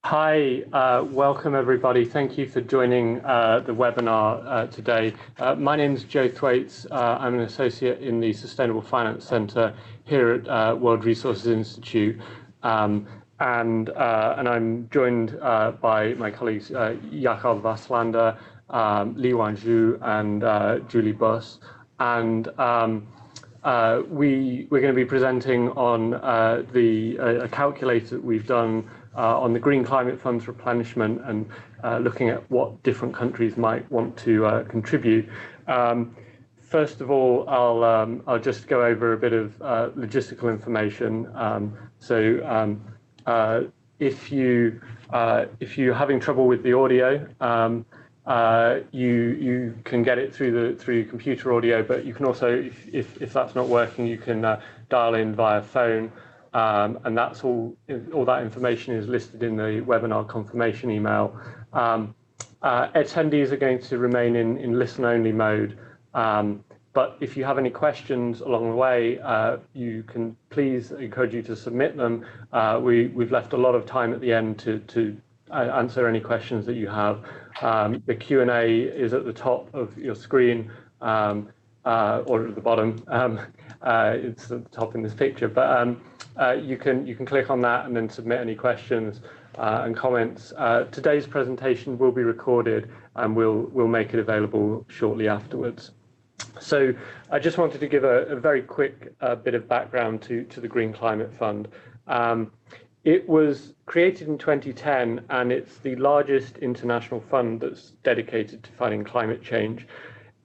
Hi, welcome everybody. Thank you for joining the webinar today. My name is Joe Thwaites. I'm an associate in the Sustainable Finance Centre here at World Resources Institute. And I'm joined by my colleagues Jakob Waslander, Li Wanzhu, and Julie Buss. And we're going to be presenting on a calculator that we've done on the Green Climate Fund's replenishment and looking at what different countries might want to contribute. First of all, I'll just go over a bit of logistical information. If you're having trouble with the audio, you can get it through computer audio, but you can also, if that's not working, you can dial in via phone. And that's all that information is listed in the webinar confirmation email. Attendees are going to remain in listen-only mode. But if you have any questions along the way, you can please encourage you to submit them. We've left a lot of time at the end to answer any questions that you have. The Q&A is at the top of your screen, or at the bottom. It's at the top in this picture, but you can click on that and then submit any questions and comments. Today's presentation will be recorded and we'll make it available shortly afterwards. So I just wanted to give a very quick bit of background to the Green Climate Fund. It was created in 2010 and it's the largest international fund that's dedicated to fighting climate change.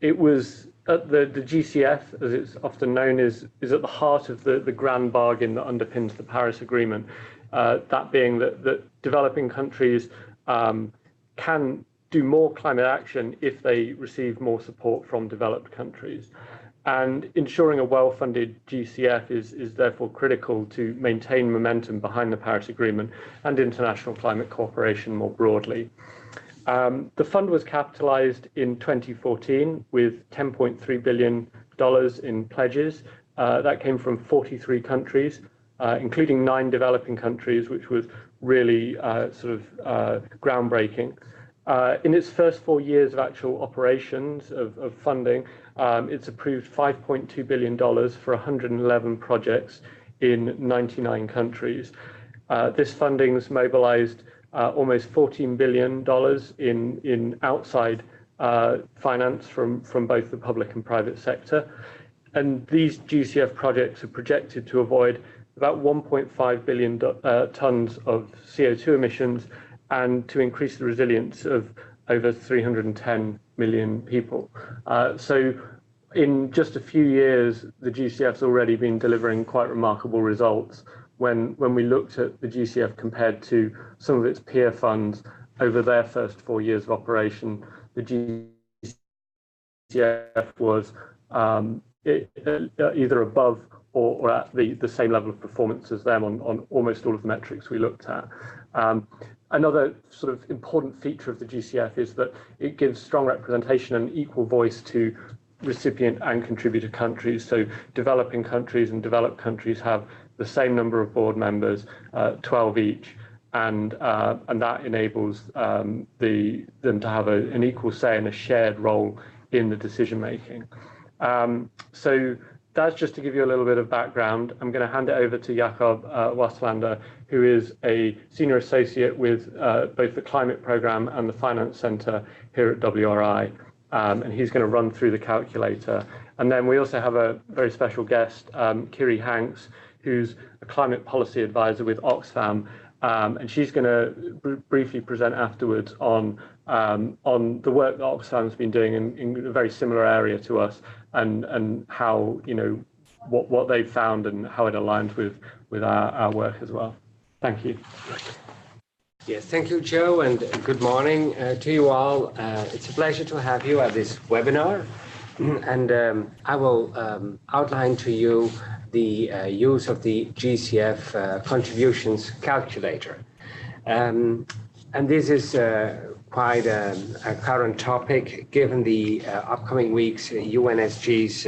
It was the GCF, as it's often known, is at the heart of the grand bargain that underpins the Paris Agreement, that being that developing countries can do more climate action if they receive more support from developed countries. And ensuring a well-funded GCF is therefore critical to maintain momentum behind the Paris Agreement and international climate cooperation more broadly. The fund was capitalized in 2014 with $10.3 billion in pledges. That came from 43 countries, including 9 developing countries, which was really groundbreaking. In its first 4 years of actual operations of funding, it's approved $5.2 billion for 111 projects in 99 countries. This funding's mobilized almost $14 billion in outside finance from both the public and private sector. And these GCF projects are projected to avoid about 1.5 billion tons of CO2 emissions and to increase the resilience of over 310 million people. So in just a few years, the GCF's already been delivering quite remarkable results. When we looked at the GCF compared to some of its peer funds over their first 4 years of operation, the GCF was either above or at the same level of performance as them on almost all of the metrics we looked at. Another sort of important feature of the GCF is that it gives strong representation and equal voice to recipient and contributor countries. So developing countries and developed countries have the same number of board members, 12 each, and that enables them to have an equal say and a shared role in the decision making. So that's just to give you a little bit of background. I'm going to hand it over to Jakob Waslander, who is a senior associate with both the Climate Programme and the Finance Centre here at WRI. And he's going to run through the calculator. And then we also have a very special guest, Kiri Hanks, who's a climate policy advisor with Oxfam. And she's going to briefly present afterwards on the work that Oxfam's been doing in a very similar area to us, and how, what they've found and how it aligns with our work as well. Thank you. Yes, thank you, Joe, and good morning to you all. It's a pleasure to have you at this webinar, and I will outline to you the use of the GCF contributions calculator. And this is quite a current topic given the upcoming week's UNSG's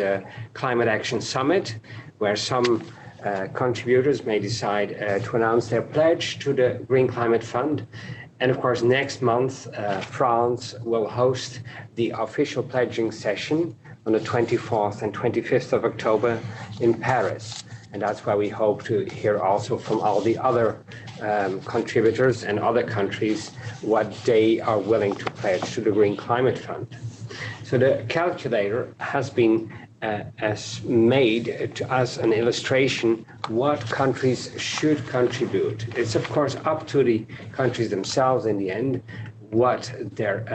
Climate Action Summit, where some contributors may decide to announce their pledge to the Green Climate Fund. And of course, next month, France will host the official pledging session on the 24th and 25th of October in Paris. And that's why we hope to hear also from all the other contributors and other countries what they are willing to pledge to the Green Climate Fund. So the calculator has been as made as an illustration what countries should contribute. It's of course up to the countries themselves in the end what their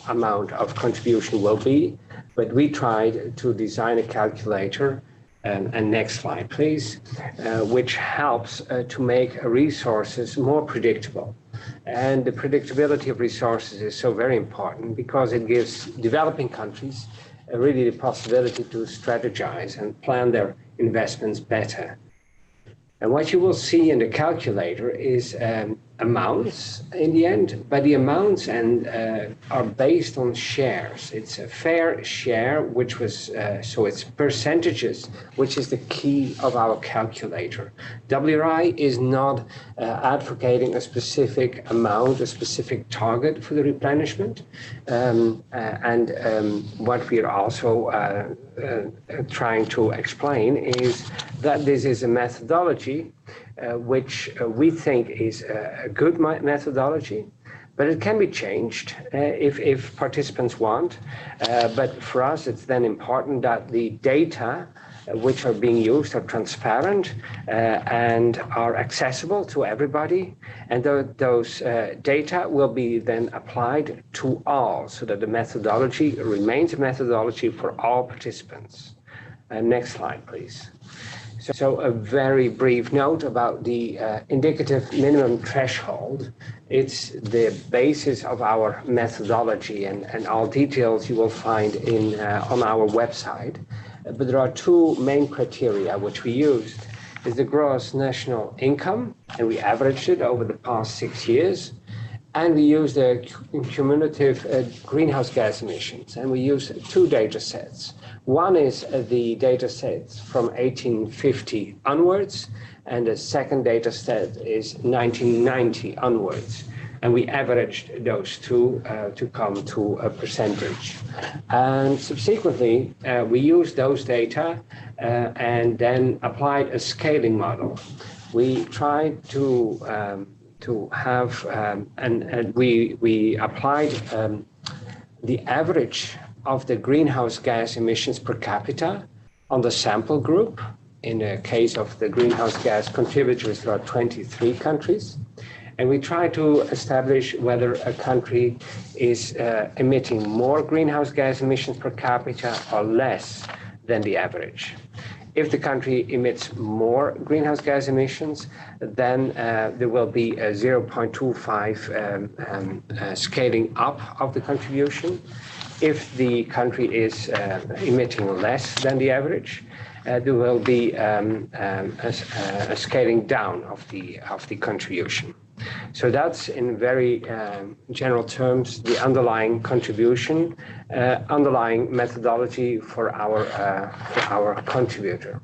amount of contribution will be, but we tried to design a calculator, and next slide please, which helps to make resources more predictable. And the predictability of resources is so very important because it gives developing countries really the possibility to strategize and plan their investments better. And what you will see in the calculator is amounts in the end, but the amounts are based on shares. It's a fair share, which was, so it's percentages, which is the key of our calculator. WRI is not advocating a specific amount, a specific target for the replenishment. What we are also trying to explain is that this is a methodology which we think is a good methodology, but it can be changed if participants want. But for us, it's then important that the data which are being used are transparent and are accessible to everybody. And those data will be then applied to all so that the methodology remains a methodology for all participants. Next slide, please. So a very brief note about the indicative minimum threshold. It's the basis of our methodology, and all details you will find on our website. But there are two main criteria which we used. Is the gross national income, and we averaged it over the past 6 years. And we used the cumulative greenhouse gas emissions, and we used two data sets. One is the data sets from 1850 onwards, and the second data set is 1990 onwards. And we averaged those two to come to a percentage. And subsequently, we used those data and then applied a scaling model. We tried to have, and we applied the average of the greenhouse gas emissions per capita on the sample group. In the case of the greenhouse gas contributors, there are 23 countries. And we try to establish whether a country is emitting more greenhouse gas emissions per capita or less than the average. If the country emits more greenhouse gas emissions, then there will be a 0.25 scaling up of the contribution. If the country is emitting less than the average, there will be a scaling down of the contribution. So that's in very general terms the underlying contribution, underlying methodology for our contributor.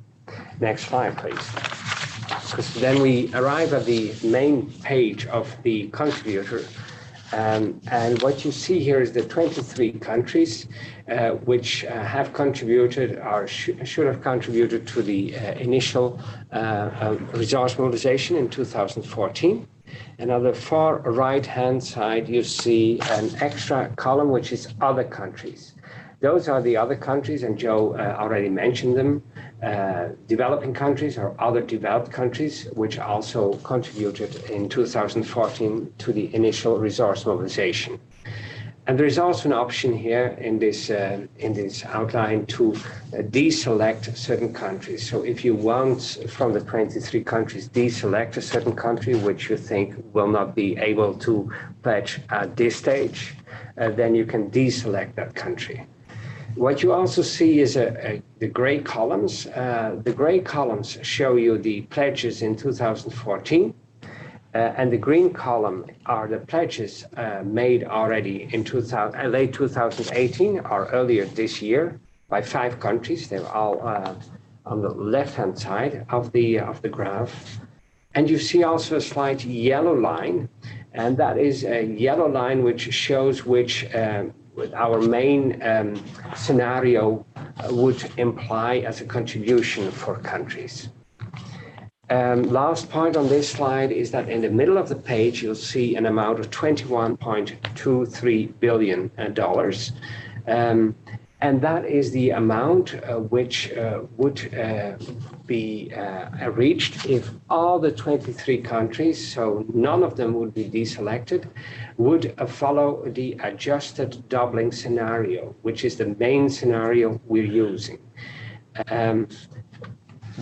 Next slide, please. Because then we arrive at the main page of the contributor. And what you see here is the 23 countries which have contributed or should have contributed to the initial resource mobilization in 2014. And on the far right-hand side, you see an extra column, which is other countries. Those are the other countries, and Joe already mentioned them, developing countries or other developed countries, which also contributed in 2014 to the initial resource mobilization. And there is also an option here in this outline to deselect certain countries. So if you want from the 23 countries deselect a certain country which you think will not be able to pledge at this stage, then you can deselect that country. What you also see is the gray columns. The gray columns show you the pledges in 2014. And the green column are the pledges made already in late 2018 or earlier this year by 5 countries. They're all on the left-hand side of the graph. And you see also a slight yellow line, and that is a yellow line which shows which our main scenario would imply as a contribution for countries. Last point on this slide is that in the middle of the page, you'll see an amount of $21.23 billion. And that is the amount which would be reached if all the 23 countries, so none of them would be deselected, would follow the adjusted doubling scenario, which is the main scenario we're using.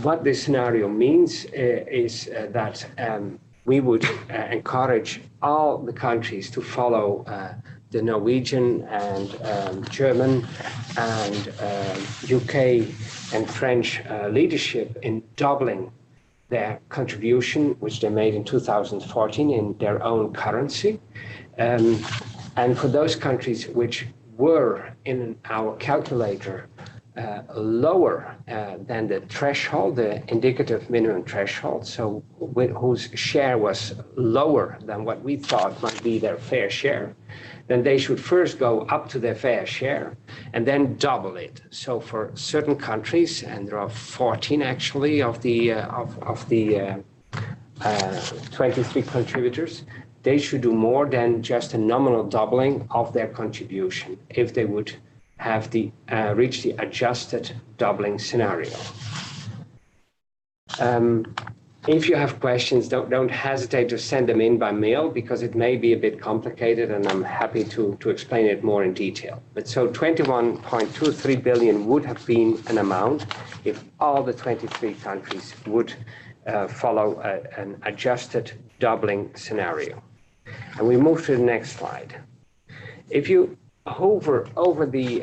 What this scenario means is that we would encourage all the countries to follow the Norwegian and German and UK and French leadership in doubling their contribution, which they made in 2014 in their own currency. And for those countries which were in our calculator lower than the threshold, the indicative minimum threshold, so whose share was lower than what we thought might be their fair share, then they should first go up to their fair share and then double it. So for certain countries, and there are 14 actually of the 23 contributors, they should do more than just a nominal doubling of their contribution if they would have reach the adjusted doubling scenario. If you have questions, don't hesitate to send them in by mail, because it may be a bit complicated and I'm happy to explain it more in detail. But so 21.23 billion would have been an amount if all the 23 countries would follow an adjusted doubling scenario. And we move to the next slide. If you hover over the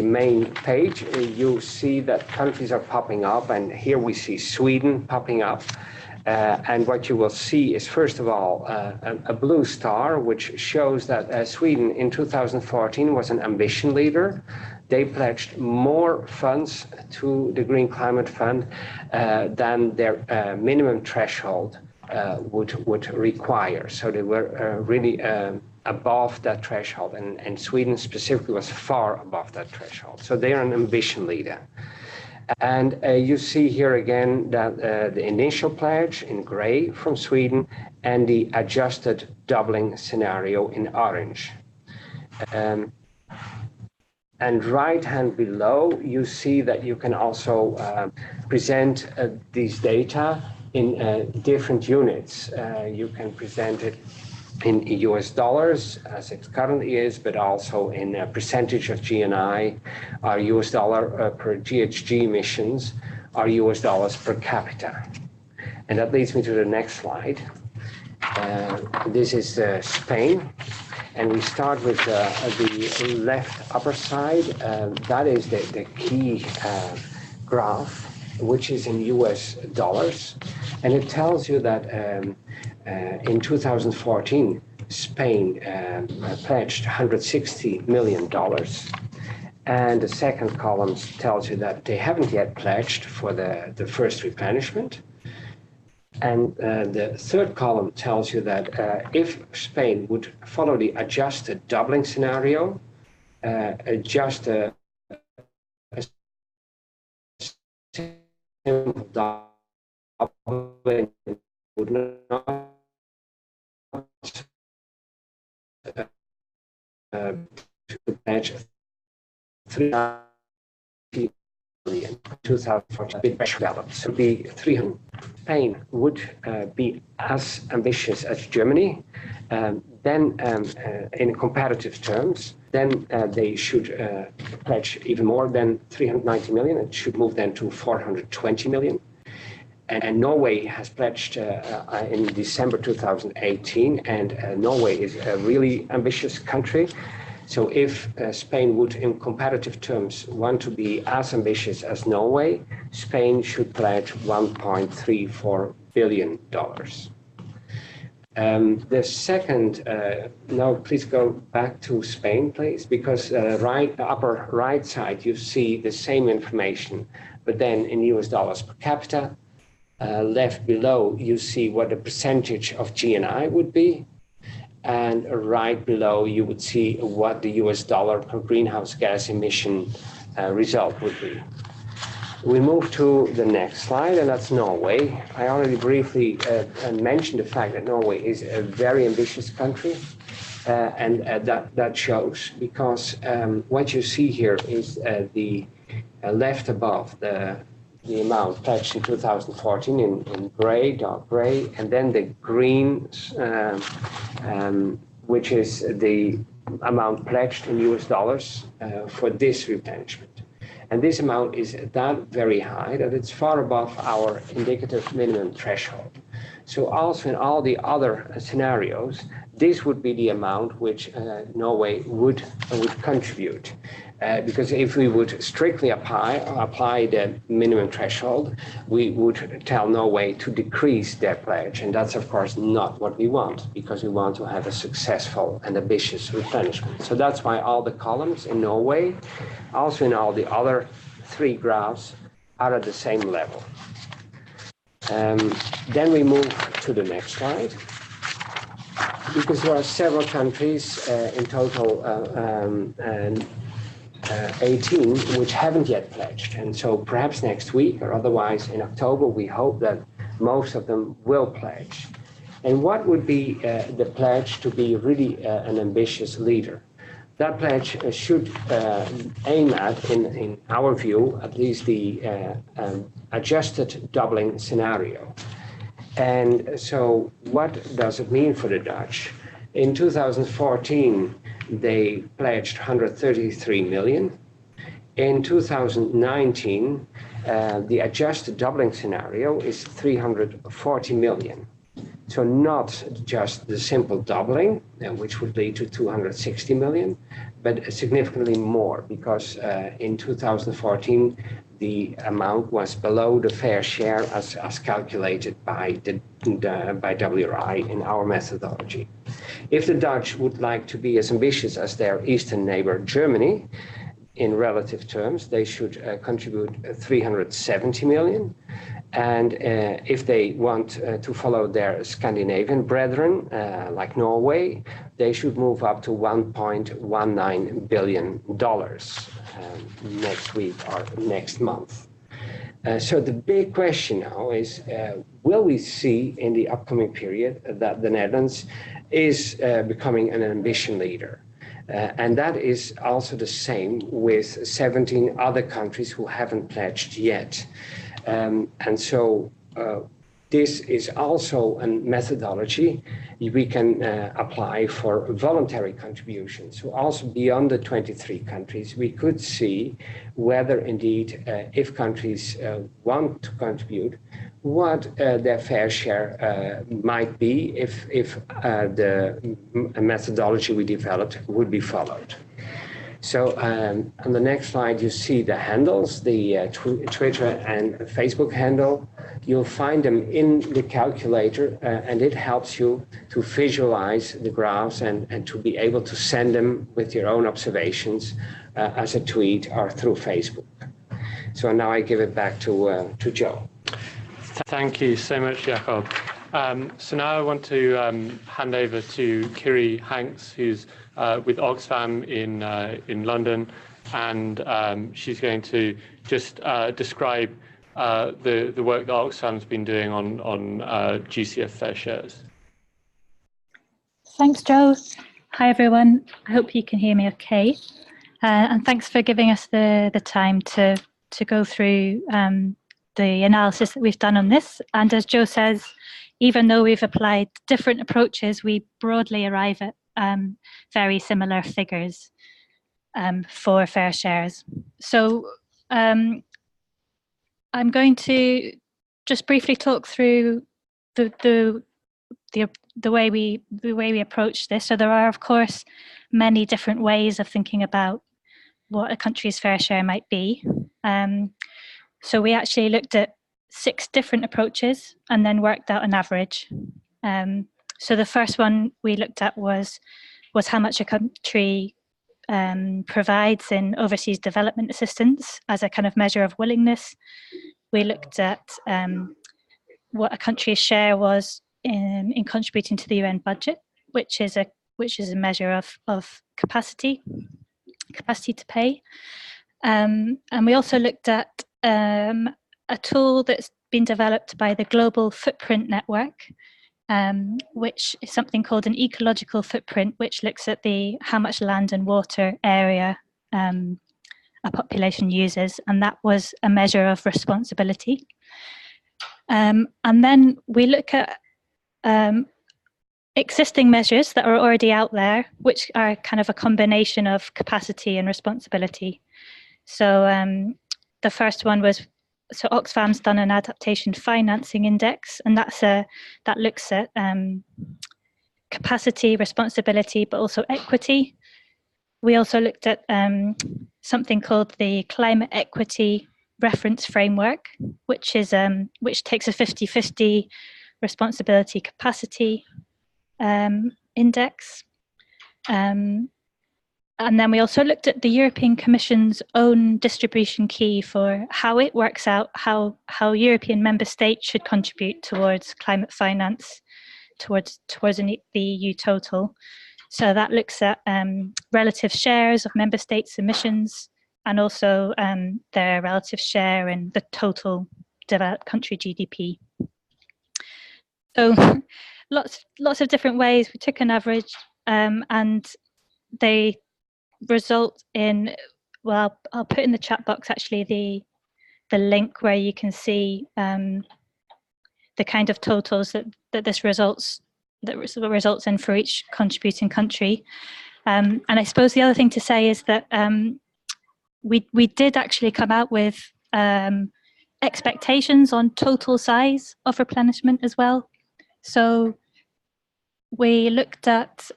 main page, you see that countries are popping up, and here we see Sweden popping up. And what you will see is, first of all, a blue star, which shows that Sweden in 2014 was an ambition leader. They pledged more funds to the Green Climate Fund than their minimum threshold would require. So they were really above that threshold, and Sweden specifically was far above that threshold. So they are an ambition leader. And you see here again that the initial pledge in gray from Sweden and the adjusted doubling scenario in orange. And right hand below, you see that you can also present these data in different units. You can present it in US dollars, as it currently is, but also in a percentage of GNI, our US dollar per GHG emissions, our US dollars per capita. And that leads me to the next slide. This is Spain, and we start with the left upper side. That is the key graph, which is in US dollars, and it tells you that in 2014, Spain pledged $160 million. And the second column tells you that they haven't yet pledged for the first replenishment. And the third column tells you that if Spain would follow the adjusted doubling scenario, just a simple doubling would not to pledge 3 million 2014 big developed. So the 300 Spain would be as ambitious as Germany. Then in comparative terms, then they should pledge even more than 390 million. It should move then to 420 million. And Norway has pledged in December 2018, and Norway is a really ambitious country. So if Spain would, in comparative terms, want to be as ambitious as Norway, Spain should pledge $1.34 billion. The second, now please go back to Spain, please, because upper right side, you see the same information but then in US dollars per capita. Left below, you see what the percentage of GNI would be. And right below, you would see what the US dollar per greenhouse gas emission result would be. We move to the next slide, and that's Norway. I already briefly mentioned the fact that Norway is a very ambitious country, and that shows because what you see here is the left above the amount pledged in 2014 in gray, dark gray, and then the green, which is the amount pledged in US dollars for this replenishment. And this amount is that very high that it's far above our indicative minimum threshold. So also in all the other scenarios, this would be the amount which Norway would contribute. Because if we would strictly apply the minimum threshold, we would tell Norway to decrease their pledge. And that's, of course, not what we want, because we want to have a successful and ambitious replenishment. So that's why all the columns in Norway, also in all the other three graphs, are at the same level. Then we move to the next slide. Because there are several countries in total 18 which haven't yet pledged. And so perhaps next week or otherwise in October, we hope that most of them will pledge. And what would be the pledge to be really an ambitious leader? That pledge should aim at, in our view, at least the adjusted doubling scenario. And so what does it mean for the Dutch? In 2014, they pledged 133 million. In 2019, the adjusted doubling scenario is 340 million. So not just the simple doubling, which would lead to 260 million, but significantly more, because in 2014, the amount was below the fair share as calculated by WRI in our methodology. If the Dutch would like to be as ambitious as their eastern neighbor Germany, in relative terms, they should contribute 370 million. And if they want to follow their Scandinavian brethren, like Norway, they should move up to $1.19 billion next week or next month. So the big question now is, will we see in the upcoming period that the Netherlands is becoming an ambition leader? And that is also the same with 17 other countries who haven't pledged yet. And so this is also a methodology we can apply for voluntary contributions. So also beyond the 23 countries, we could see whether indeed, if countries want to contribute, what their fair share might be if the methodology we developed would be followed. So on the next slide, you see the handles, the Twitter and Facebook handle. You'll find them in the calculator, and it helps you to visualize the graphs and to be able to send them with your own observations as a tweet or through Facebook. So now I give it back to Joe. Thank you so much, Jacob. So now I want to hand over to Kiri Hanks, who's with Oxfam in London, and she's going to just describe the work that Oxfam's been doing on GCF fair shares. Thanks, Joe. Hi, everyone. I hope you can hear me okay. And thanks for giving us the time to go through the analysis that we've done on this. And as Joe says, even though we've applied different approaches, we broadly arrive at very similar figures for fair shares. So I'm going to just briefly talk through the way we approach this. So there are, of course, many different ways of thinking about what a country's fair share might be. So we actually looked at 6 different approaches and then worked out an average. So the first one we looked at was how much a country provides in overseas development assistance as a kind of measure of willingness. We looked at what a country's share was in contributing to the UN budget, which is a measure of capacity to pay. And we also looked at a tool that's been developed by the Global Footprint Network, which is something called an ecological footprint, which looks at how much land and water area a population uses, and that was a measure of responsibility. And then we look at existing measures that are already out there, which are kind of a combination of capacity and responsibility. So the first one was, so Oxfam's done an adaptation financing index, and that looks at capacity, responsibility, but also equity. We also looked at something called the Climate Equity Reference Framework, which takes a 50-50 responsibility capacity index. And then we also looked at the European Commission's own distribution key for how it works out how European member states should contribute towards climate finance, towards the EU total. So that looks at relative shares of member states' emissions, and also their relative share in the total developed country GDP. So lots of different ways. We took an average, and they result in, well, I'll put in the chat box actually the link where you can see the kind of totals that this results in for each contributing country. And I suppose the other thing to say is that we did actually come out with expectations on total size of replenishment as well. So we looked at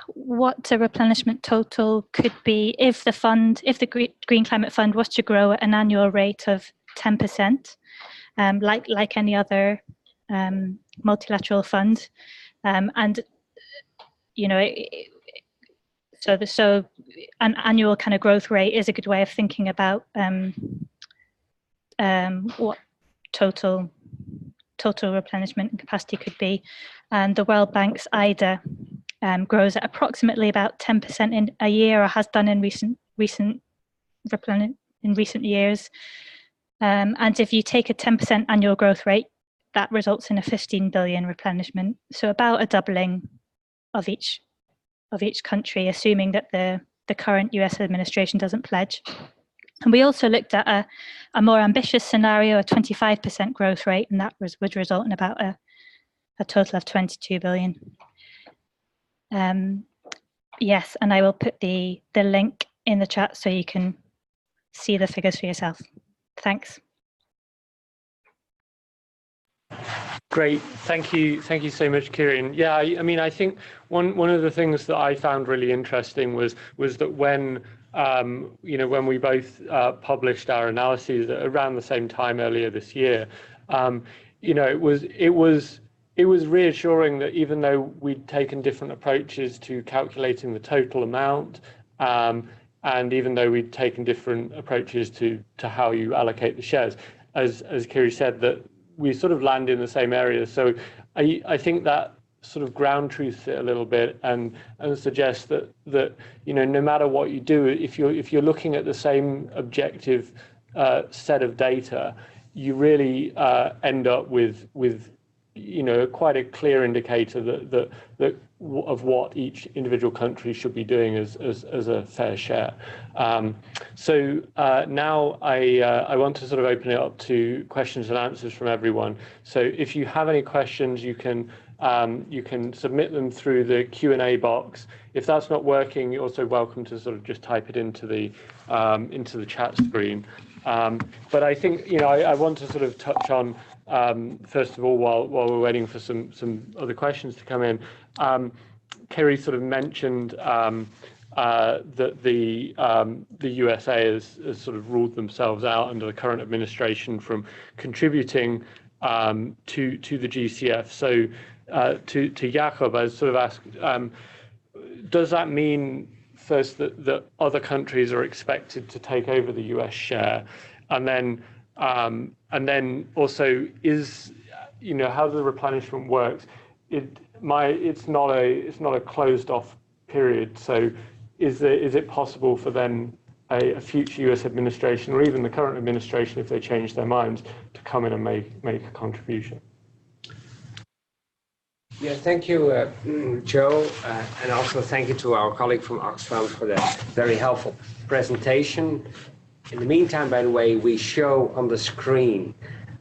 what a replenishment total could be if the Green Climate Fund was to grow at an annual rate of 10%, like any other multilateral fund, and you know, so an annual kind of growth rate is a good way of thinking about what total replenishment and capacity could be. And the World Bank's IDA grows at approximately about 10% in a year, or has done in recent years. And if you take a 10% annual growth rate, that results in a 15 billion replenishment. So about a doubling of each country, assuming that the current US administration doesn't pledge. And we also looked at a more ambitious scenario, a 25% growth rate, and that would result in about a total of 22 billion. Yes, and I will put the link in the chat so you can see the figures for yourself. Thanks. Great, thank you so much, Kieran. Yeah, I mean, I think one of the things that I found really interesting was that when when we both published our analyses around the same time earlier this year, it was reassuring that even though we'd taken different approaches to calculating the total amount, and even though we'd taken different approaches to how you allocate the shares, as Kiri said, that we sort of land in the same area. So I think that sort of ground truths it a little bit and suggests that no matter what you do, if you're looking at the same objective set of data, you really end up with quite a clear indicator that of what each individual country should be doing as a fair share. So now I want to sort of open it up to questions and answers from everyone. So if you have any questions, you can submit them through the Q&A box. If that's not working, you're also welcome to sort of just type it into the chat screen. But I think I want to sort of touch on first of all, while we're waiting for some other questions to come in, Kiri sort of mentioned that the USA has sort of ruled themselves out under the current administration from contributing to the GCF. So to Jakob, I sort of asked, does that mean first that other countries are expected to take over the US share, and then also is, how the replenishment works. It's not a closed off period. So is it possible for then a future US administration, or even the current administration, if they change their minds, to come in and make a contribution? Yeah, thank you, Joe, and also thank you to our colleague from Oxfam for that very helpful presentation. In the meantime, by the way, we show on the screen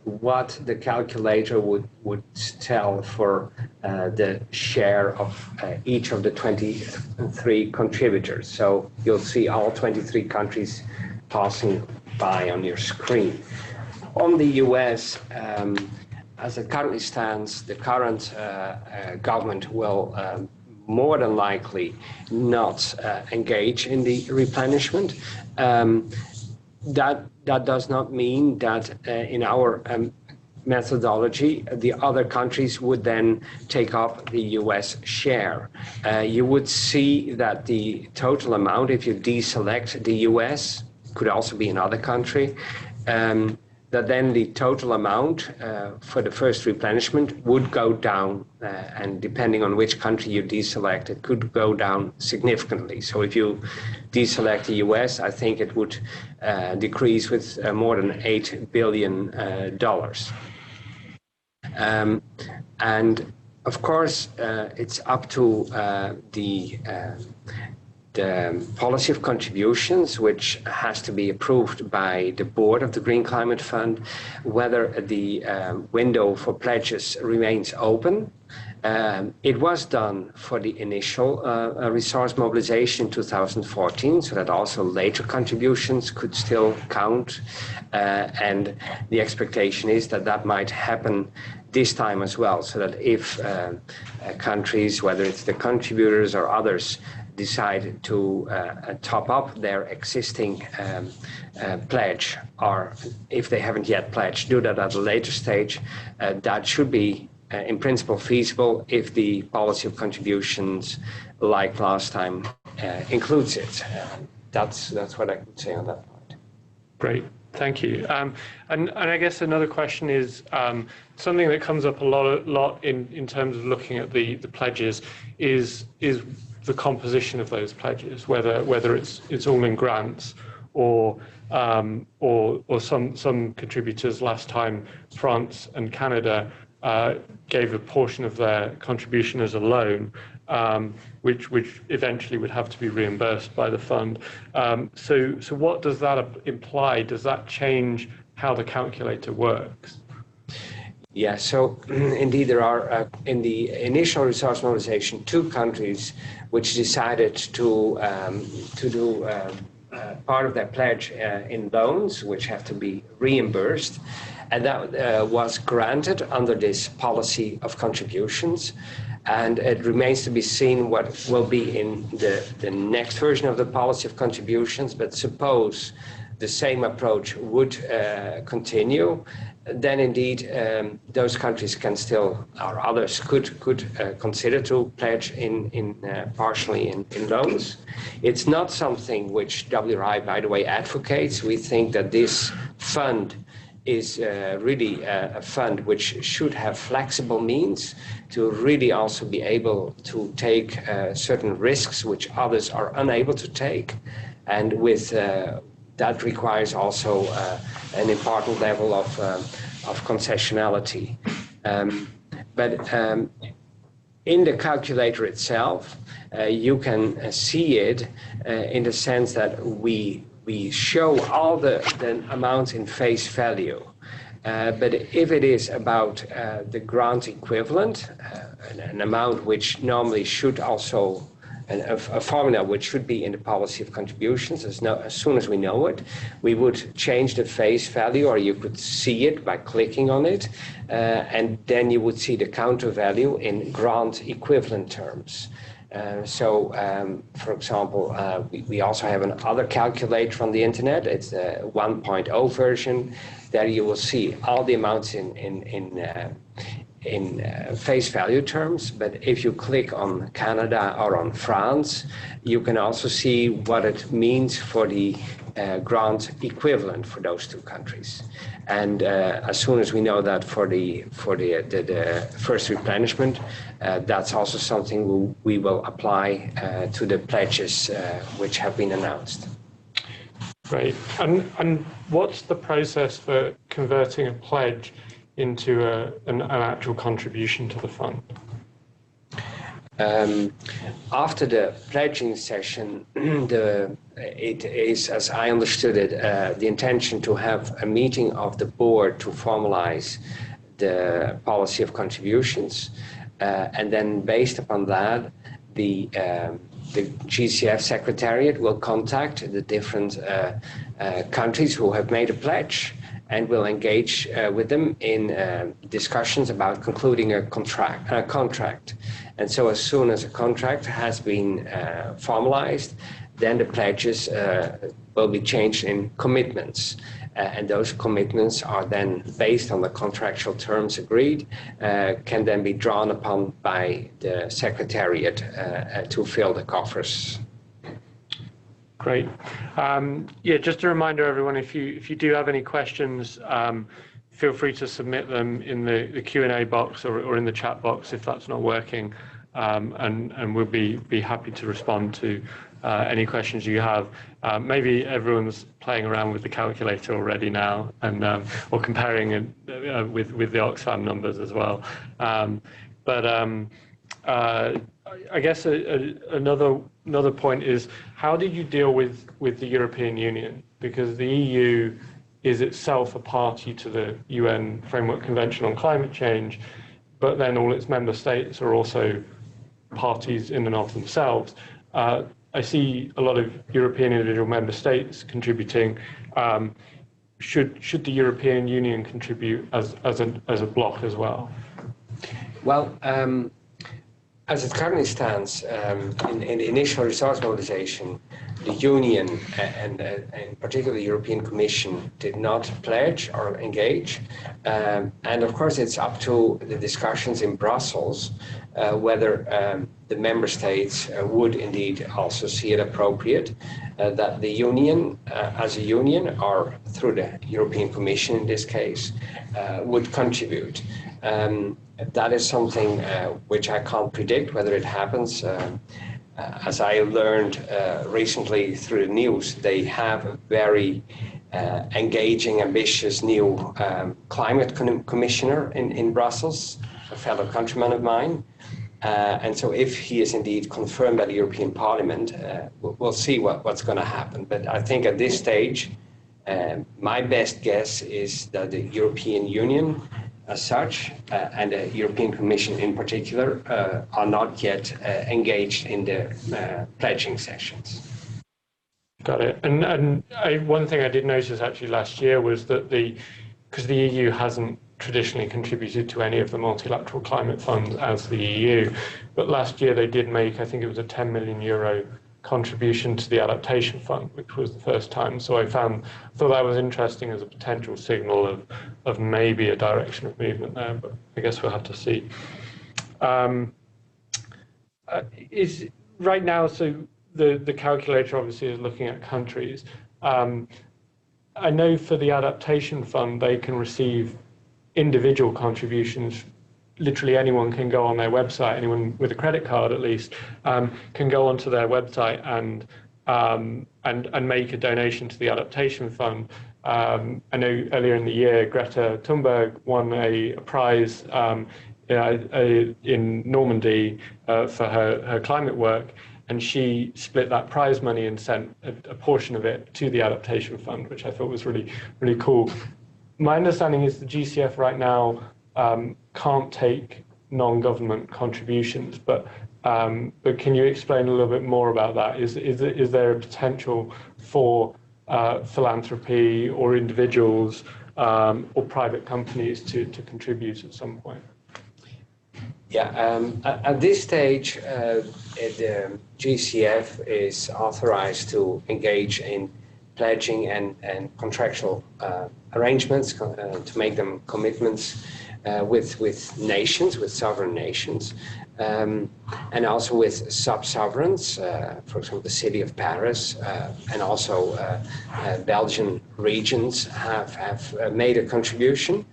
what the calculator would tell for the share of each of the 23 contributors. So you'll see all 23 countries passing by on your screen. On the US, as it currently stands, the current government will more than likely not engage in the replenishment. That does not mean that in our methodology, the other countries would then take up the US share. You would see that the total amount, if you deselect the US, could also be another country, that then the total amount for the first replenishment would go down, and depending on which country you deselect, it could go down significantly. So if you deselect the US, I think it would decrease with more than $8 billion. And of course, it's up to the policy of contributions, which has to be approved by the board of the Green Climate Fund, whether the window for pledges remains open. It was done for the initial resource mobilization in 2014, so that also later contributions could still count. And the expectation is that that might happen this time as well, so that if countries, whether it's the contributors or others, decide to top up their existing pledge, or if they haven't yet pledged, do that at a later stage, that should be in principle feasible if the policy of contributions, like last time, includes it. That's what I could say on that point. Great, thank you. And I guess another question is something that comes up a lot in terms of looking at the pledges is the composition of those pledges, whether it's all in grants or some contributors. Last time, France and Canada gave a portion of their contribution as a loan, which eventually would have to be reimbursed by the fund. So what does that imply? Does that change how the calculator works? Yeah, so indeed there are, in the initial resource mobilization, 2 countries which decided to do part of their pledge in loans, which have to be reimbursed. And that was granted under this policy of contributions. And it remains to be seen what will be in the next version of the policy of contributions. But suppose the same approach would continue, then indeed those countries can still, or others could consider to pledge in partially in loans. It's not something which WRI, by the way, advocates. We think that this fund is really a fund which should have flexible means to really also be able to take certain risks which others are unable to take, and with that requires also an important level of concessionality. But in the calculator itself, you can see it in the sense that we show all the amounts in face value. But if it is about the grant equivalent, an amount which normally should also, a formula which should be in the policy of contributions, as soon as we know it, we would change the face value, or you could see it by clicking on it, and then you would see the counter value in grant equivalent terms. For example, we also have another calculator on the internet. It's the 1.0 version. There you will see all the amounts in face value terms, but if you click on Canada or on France, you can also see what it means for the grant equivalent for those two countries. And as soon as we know that for the first replenishment, that's also something we will apply to the pledges which have been announced. Great. And what's the process for converting a pledge into an actual contribution to the fund? After the pledging session, it is, as I understood it, the intention to have a meeting of the board to formalize the policy of contributions, and then based upon that, the GCF Secretariat will contact the different countries who have made a pledge and will engage with them in discussions about concluding a contract. And so as soon as a contract has been formalized, then the pledges will be changed in commitments. And those commitments are then based on the contractual terms agreed, can then be drawn upon by the Secretariat to fill the coffers. Great. Yeah, just a reminder, everyone, if you do have any questions, feel free to submit them in the Q&A box or in the chat box if that's not working, and we'll be happy to respond to any questions you have. Maybe everyone's playing around with the calculator already now, and or comparing it with the Oxfam numbers as well. I guess another point is, how did you deal with the European Union? Because the EU is itself a party to the UN Framework Convention on Climate Change, but then all its member states are also parties in and of themselves. I see a lot of European individual member states contributing. Should the European Union contribute as a bloc as well? Well, as it currently stands, in the initial resource mobilization, the Union and particularly the European Commission did not pledge or engage. And of course, it's up to the discussions in Brussels whether the member states would indeed also see it appropriate that the Union, as a union, or through the European Commission in this case, would contribute. That is something which I can't predict whether it happens. As I learned recently through the news, they have a very engaging, ambitious new climate commissioner in Brussels, a fellow countryman of mine. And so if he is indeed confirmed by the European Parliament, we'll see what's going to happen. But I think at this stage, my best guess is that the European Union as such, and the European Commission in particular, are not yet engaged in the pledging sessions. Got it. And one thing I did notice actually last year was that because the EU hasn't traditionally contributed to any of the multilateral climate funds as the EU, but last year they did make, I think it was a 10 million euro contribution to the adaptation fund, which was the first time. So I thought that was interesting as a potential signal of maybe a direction of movement there, but I guess we'll have to see. Is right now, so the calculator obviously is looking at countries. I know for the adaptation fund, they can receive individual contributions. Literally anyone can go on their website, anyone with a credit card at least, can go onto their website and make a donation to the adaptation fund. I know earlier in the year, Greta Thunberg won a prize in Normandy for her climate work, and she split that prize money and sent a portion of it to the adaptation fund, which I thought was really, really cool. My understanding is the GCF right now can't take non-government contributions, but can you explain a little bit more about that? Is there a potential for philanthropy or individuals or private companies to contribute at some point? Yeah, at this stage, the GCF is authorized to engage in pledging and contractual arrangements to make them commitments with nations, with sovereign nations, and also with sub-sovereigns, for example, the city of Paris, and also Belgian regions have made a contribution.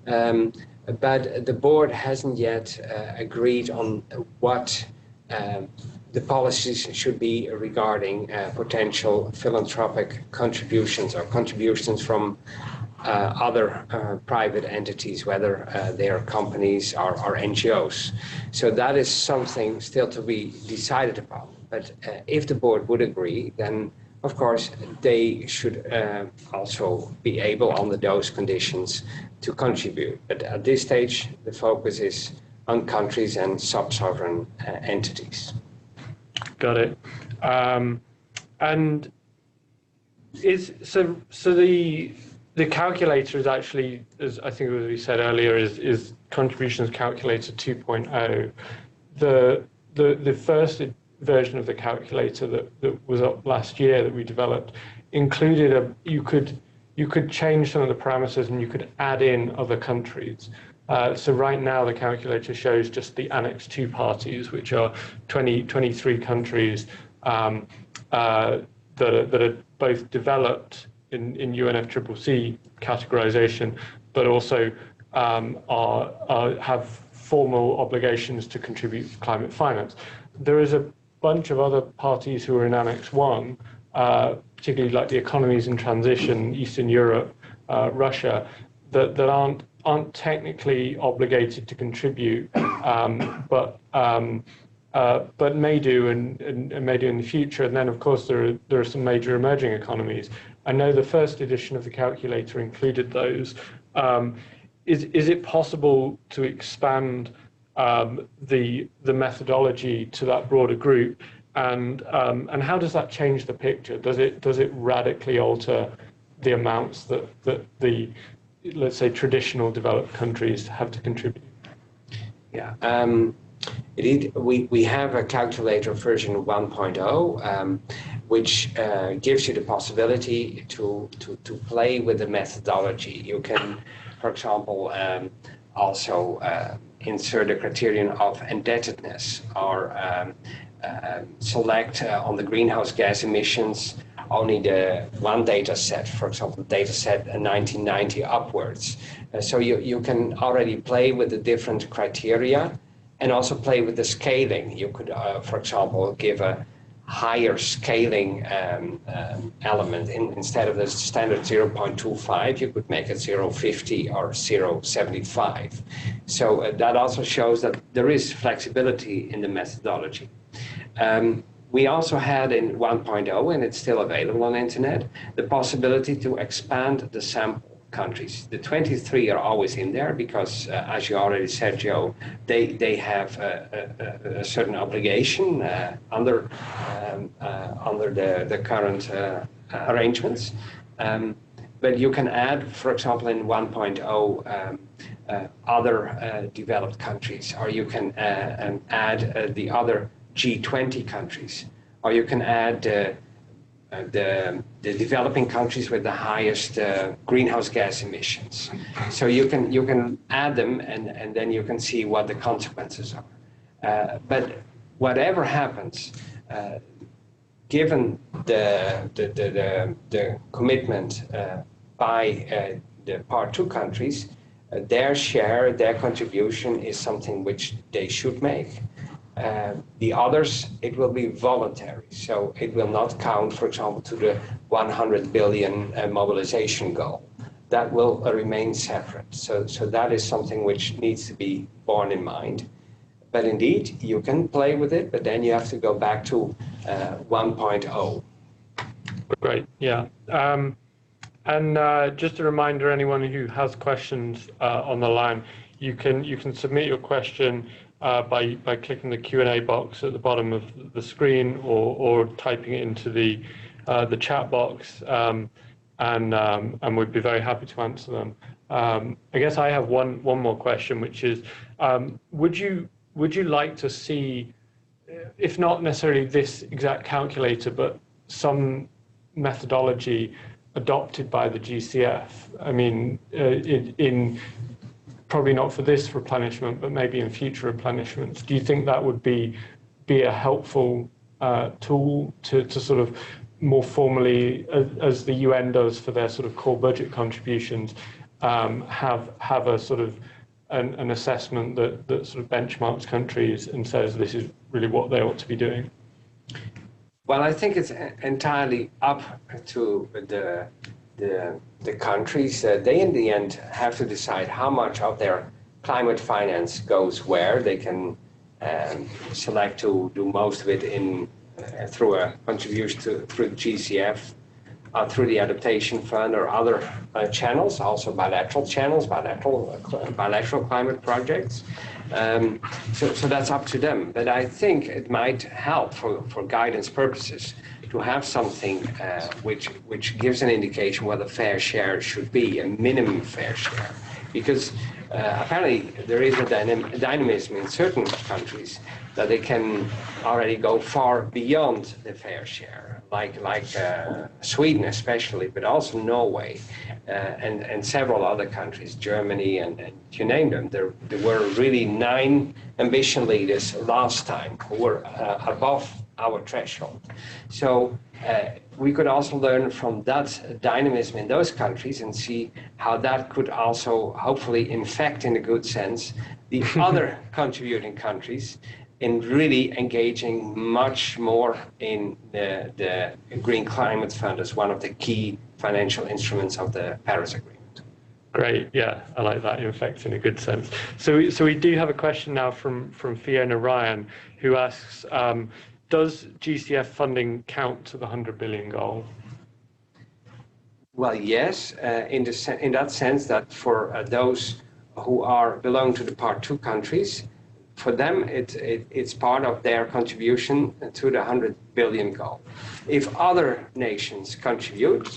But the board hasn't yet agreed on what the policies should be regarding potential philanthropic contributions or contributions from other private entities, whether they are companies or NGOs. So that is something still to be decided upon. But if the board would agree, then of course they should also be able, under those conditions, to contribute. But at this stage, the focus is on countries and sub-sovereign entities. Got it. And is so the calculator is actually, as I think as we said earlier, is contributions calculator 2.0. The first version of the calculator that was up last year that we developed included you could change some of the parameters and you could add in other countries. So right now the calculator shows just the Annex 2 parties, which are 23 countries that are both developed in UNFCCC categorization, but also have formal obligations to contribute to climate finance. There is a bunch of other parties who are in Annex 1, particularly like the economies in transition, Eastern Europe, Russia, that aren't technically obligated to contribute, but may do and may do in the future. And then, of course, there are some major emerging economies. I know the first edition of the calculator included those. Is it possible to expand the methodology to that broader group, and how does that change the picture? Does it radically alter the amounts that the, let's say, traditional developed countries have to contribute? Yeah. Indeed, we have a calculator version 1.0, which gives you the possibility to play with the methodology. You can, for example, also insert a criterion of indebtedness, or select on the greenhouse gas emissions only the one data set, for example, data set 1990 upwards. So you can already play with the different criteria and also play with the scaling. You could, for example, give a higher scaling element. Instead of the standard 0.25, you could make it 0.50 or 0.75. So that also shows that there is flexibility in the methodology. We also had in 1.0, and it's still available on the internet, the possibility to expand the sample countries. The 23 are always in there because, as you already said, Joe, they have a certain obligation under the current arrangements. But you can add, for example, in 1.0, other developed countries, or you can add the other G20 countries, or you can add the developing countries with the highest greenhouse gas emissions. So you can add them, and then you can see what the consequences are. But whatever happens, given the commitment by the Part 2 countries, their share, their contribution is something which they should make. The others, it will be voluntary, so it will not count, for example, to the 100 billion mobilization goal. That will remain separate. So that is something which needs to be borne in mind. But indeed, you can play with it, but then you have to go back to 1.0. Great, yeah. And just a reminder, anyone who has questions on the line, you can submit your question by clicking the Q&A box at the bottom of the screen, or typing it into the chat box, and we'd be very happy to answer them. I guess I have one more question, which is, would you like to see, if not necessarily this exact calculator, but some methodology adopted by the GCF? I mean, probably not for this replenishment, but maybe in future replenishments. Do you think that would be a helpful tool to sort of more formally, as the UN does for their sort of core budget contributions, have a sort of an assessment that sort of benchmarks countries and says this is really what they ought to be doing? Well, I think it's entirely up to the countries. They, in the end, have to decide how much of their climate finance goes where. They can select to do most of it through a contribution through the GCF, through the Adaptation Fund or other channels, also bilateral channels, bilateral climate projects. So that's up to them. But I think it might help for guidance purposes to have something which gives an indication what the fair share should be, a minimum fair share. Because apparently there is a dynamism in certain countries that they can already go far beyond the fair share, like Sweden especially, but also Norway and several other countries, Germany and you name them. There were really 9 ambition leaders last time who were above our threshold. So we could also learn from that dynamism in those countries and see how that could also hopefully infect, in a good sense, the other contributing countries in really engaging much more in the Green Climate Fund as one of the key financial instruments of the Paris Agreement. Great, yeah, I like that, infect in a good sense. So we do have a question now from Fiona Ryan, who asks, does GCF funding count to the 100 billion goal? Well, yes, in that sense that for those who belong to the Part 2 countries, for them it's part of their contribution to the 100 billion goal. If other nations contribute,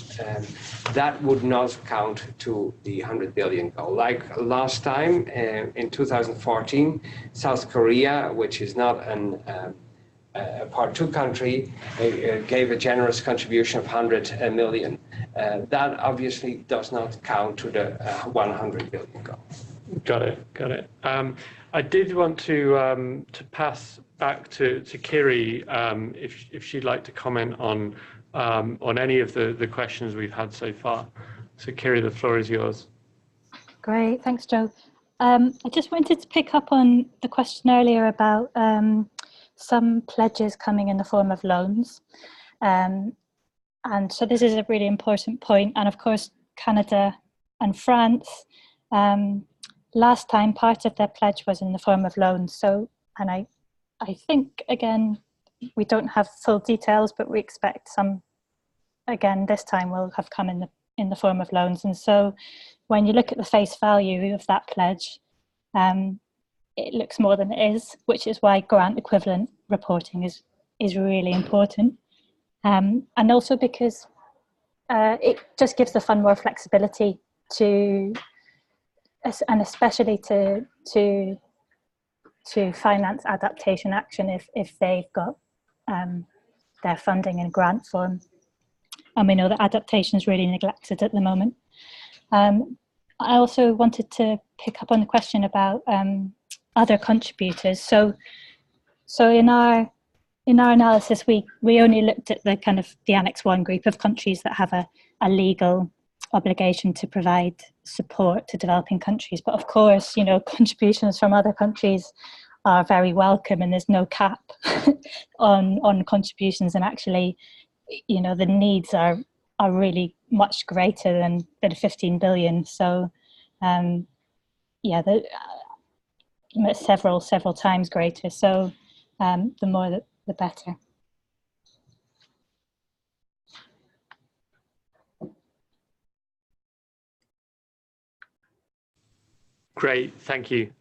that would not count to the 100 billion goal. Like last time in 2014, South Korea, which is not a Part 2 country, gave a generous contribution of 100 million. That obviously does not count to the 100 billion goal. Got it. I did want to pass back to Kiri if she'd like to comment on any of the questions we've had so far. So Kiri, the floor is yours. Great, thanks, Joe. I just wanted to pick up on the question earlier about some pledges coming in the form of loans. And so this is a really important point. And of course, Canada and France, last time part of their pledge was in the form of loans. So, and I think, again, we don't have full details, but we expect some, again, this time will have come in the form of loans. And so when you look at the face value of that pledge, it looks more than it is, which is why grant equivalent reporting is really important. And also because it just gives the fund more flexibility to, and especially to finance adaptation action if they've got their funding in grant form. And we know that adaptation is really neglected at the moment. I also wanted to pick up on the question about other contributors. So in our analysis, we only looked at the kind of the Annex 1 group of countries that have a legal obligation to provide support to developing countries. But of course, you know, contributions from other countries are very welcome, and there's no cap on contributions. And actually, you know, the needs are really much greater than 15 billion. So, yeah, several times greater. So, the more the better. Great, thank you.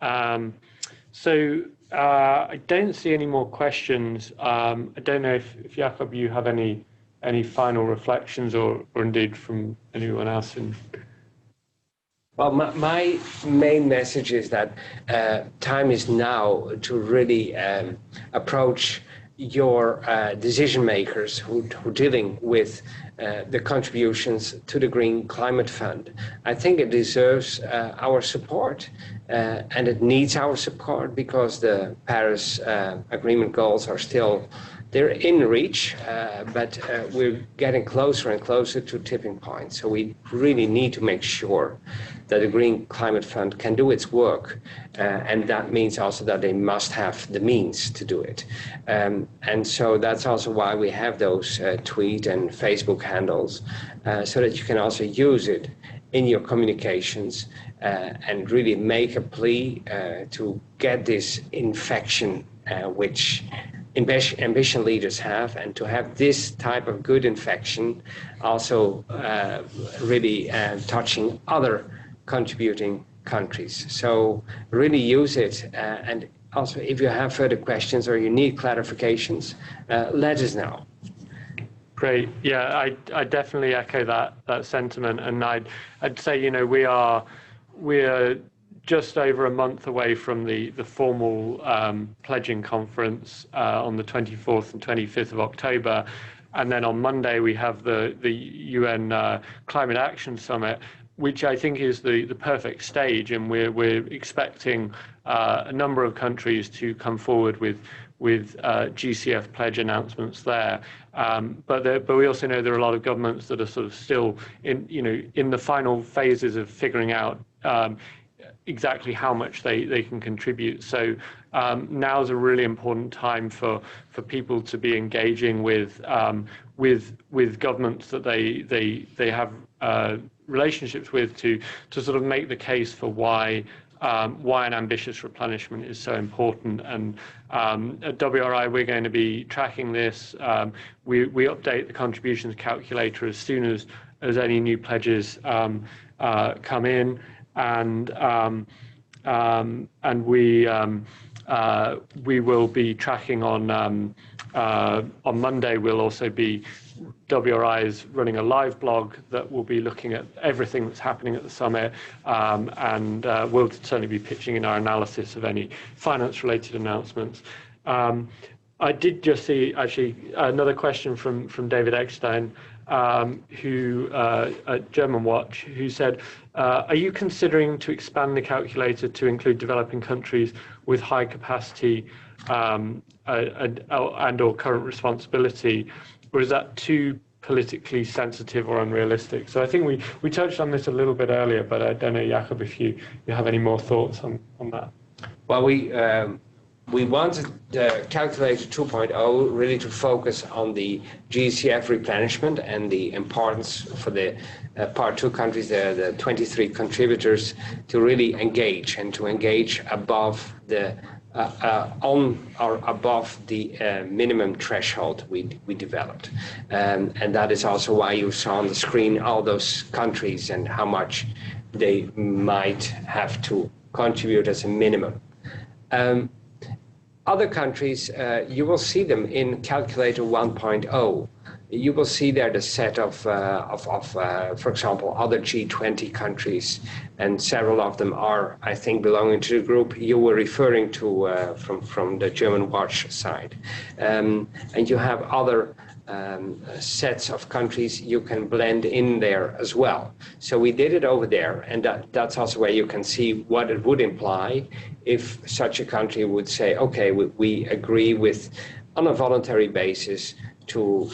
So I don't see any more questions. I don't know if Jakob, you have any final reflections or indeed from anyone else. Well, my main message is that time is now to really approach your decision makers who are dealing with the contributions to the Green Climate Fund. I think it deserves our support and it needs our support because the Paris Agreement goals are still, they're in reach, but we're getting closer and closer to tipping point. So we really need to make sure that the Green Climate Fund can do its work. And that means also that they must have the means to do it. And so that's also why we have those tweet and Facebook handles, so that you can also use it in your communications and really make a plea to get this infection which ambition leaders have, and to have this type of good infection also really touching other contributing countries. So really use it, and also if you have further questions or you need clarifications, let us know. Great. Yeah, I definitely echo that sentiment, and I'd say, you know, we're just over a month away from the formal pledging conference on the 24th and 25th of October. And then on Monday, we have the UN Climate Action Summit, which I think is the perfect stage. And we're expecting a number of countries to come forward with GCF pledge announcements there. But we also know there are a lot of governments that are sort of still in the final phases of figuring out exactly how much they can contribute. So now is a really important time for people to be engaging with governments that they have relationships with to sort of make the case for why an ambitious replenishment is so important. And at WRI, we're going to be tracking this. We update the contributions calculator as soon as any new pledges come in. And we will be tracking on Monday. We'll also be, WRI is running a live blog that will be looking at everything that's happening at the summit, and we'll certainly be pitching in our analysis of any finance-related announcements. I did just see actually another question from David Eckstein, who at German Watch, who said, are you considering to expand the calculator to include developing countries with high capacity and or current responsibility, or is that too politically sensitive or unrealistic? So I think we touched on this a little bit earlier, but I don't know, Jakob, if you have any more thoughts on that. Well, we wanted the calculator 2.0 really to focus on the GCF replenishment and the importance for the Part 2 countries, the 23 contributors, to really engage and to engage above the on or above the minimum threshold we developed. And that is also why you saw on the screen all those countries and how much they might have to contribute as a minimum. Other countries, you will see them in Calculator 1.0. You will see there the set of for example, other G20 countries, and several of them are, I think, belonging to the group you were referring to from the German Watch side. And you have other sets of countries you can blend in there as well. So we did it over there, and that's also where you can see what it would imply if such a country would say, okay, we agree with, on a voluntary basis, to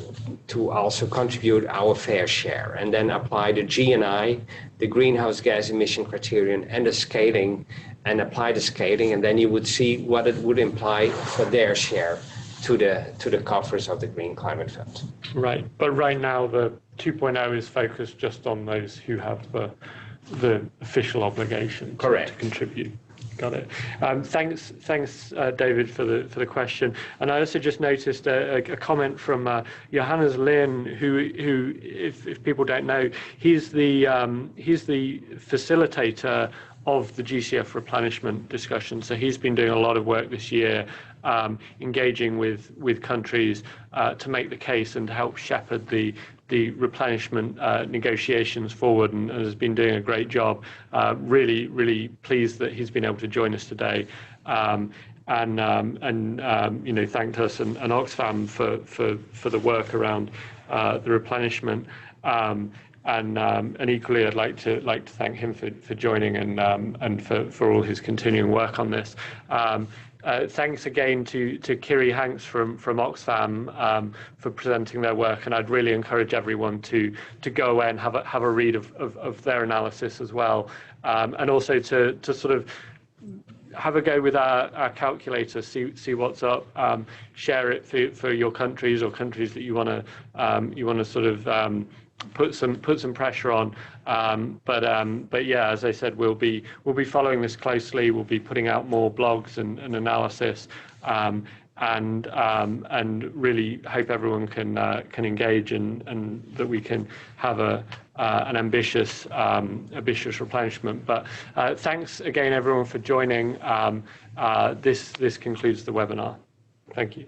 also contribute our fair share, and then apply the GNI, the greenhouse gas emission criterion, and the scaling, and apply the scaling, and then you would see what it would imply for their share to the coffers of the Green Climate Fund. Right, but right now the 2.0 is focused just on those who have the official obligation to contribute. Got it. Thanks, David, for the question. And I also just noticed a comment from Johannes Lin, who, if people don't know, he's the facilitator of the GCF replenishment discussion. So he's been doing a lot of work this year, engaging with countries to make the case and to help shepherd the replenishment negotiations forward, and has been doing a great job. Really pleased that he's been able to join us today. thanked us and Oxfam for the work around the replenishment. And equally, I'd like to thank him for joining and for all his continuing work on this. Thanks again to Kiri Hanks from Oxfam for presenting their work, and I'd really encourage everyone to go away and have a read of their analysis as well, and also to sort of have a go with our calculator, see what's up, share it for your countries or countries that you want to sort of put some pressure on, but yeah, as I said, we'll be following this closely. We'll be putting out more blogs and analysis, and really hope everyone can engage and that we can have an ambitious replenishment. But thanks again, everyone, for joining. This concludes the webinar. Thank you.